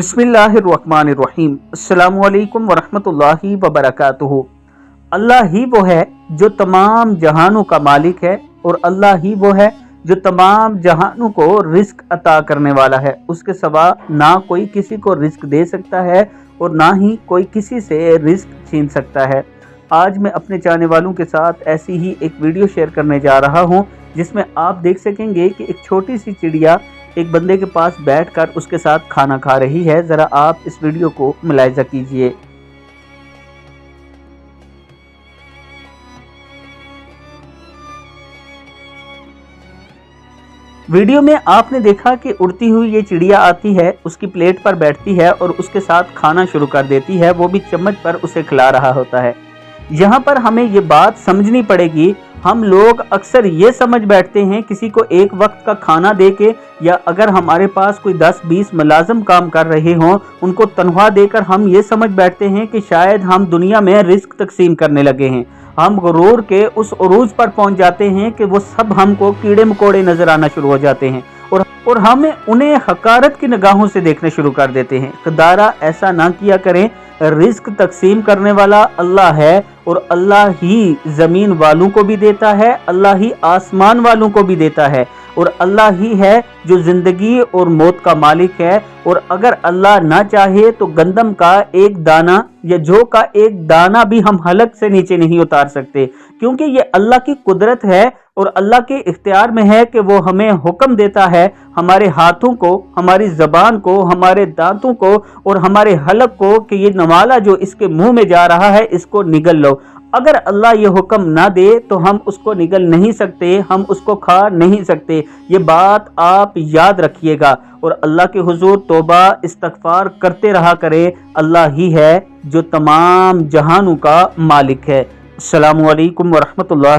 बिस्मिल्लाहिर्रहमानिर्रहीम। अस्सलामुअलैकुम वरहमतुल्लाहि वबरकातुहू। अल्लाह ही वो है जो तमाम जहानों का मालिक है और अल्लाह ही वो है जो तमाम जहानों को रिस्क अता करने वाला है। उसके सिवा ना कोई किसी को रिस्क दे सकता है और ना ही कोई किसी से रिस्क छीन सकता है। आज मैं अपने चाहने वालों के साथ ऐसी ही एक वीडियो शेयर करने जा रहा हूं जिसमें आप देख सकेंगे कि एक छोटी सी चिड़िया एक बंदे के पास बैठकर उसके साथ खाना खा रही है। ज़रा आप इस वीडियो को मुलाहिजा कीजिए। वीडियो में आपने देखा कि उड़ती हुई ये चिड़िया आती है, उसकी प्लेट पर बैठती है और उसके साथ खाना शुरू कर देती है, वो भी चम्मच पर उसे खिला रहा होता है। यहाँ पर हमें ये बात समझनी पड़ेगी। हम लोग अक्सर ये समझ बैठते हैं किसी को एक वक्त का खाना दे के, या अगर हमारे पास कोई 10-20 मुलाजिम काम कर रहे हों उनको तनख्वाह देकर हम ये समझ बैठते हैं कि शायद हम दुनिया में रिस्क तकसीम करने लगे हैं। हम गुरूर के उस उरूज पर पहुंच जाते हैं कि वो सब हमको कीड़े मकोड़े नजर आना शुरू हो जाते हैं और हम उन्हें हकारत की निगाहों से देखने शुरू कर देते हैं। खुदारा ऐसा ना किया करें। रिस्क तकसीम करने वाला अल्लाह है और अल्लाह ही ज़मीन वालों को भी देता है, अल्लाह ही आसमान वालों को भी देता है और अल्लाह ही है जो ज़िंदगी और मौत का मालिक है। और अगर अल्लाह ना चाहे तो गंदम का एक दाना या जौ का एक दाना भी हम हलक से नीचे नहीं उतार सकते, क्योंकि ये अल्लाह की कुदरत है और अल्लाह के इख्तियार में है कि वो हमें हुक्म देता है हमारे हाथों को, हमारी ज़बान को, हमारे दांतों को और हमारे हलक को कि ये नवाला जो इसके मुंह में जा रहा है इसको निगल लो। अगर अल्लाह ये हुक्म ना दे तो हम उसको निगल नहीं सकते, हम उसको खा नहीं सकते। ये बात आप याद रखिएगा और अल्लाह के हुजूर तौबा इस्तगफार करते रहा करे। अल्लाह ही है जो तमाम जहानों का मालिक है। अस्सलामु अलैकुम वरहमतुल्लाह।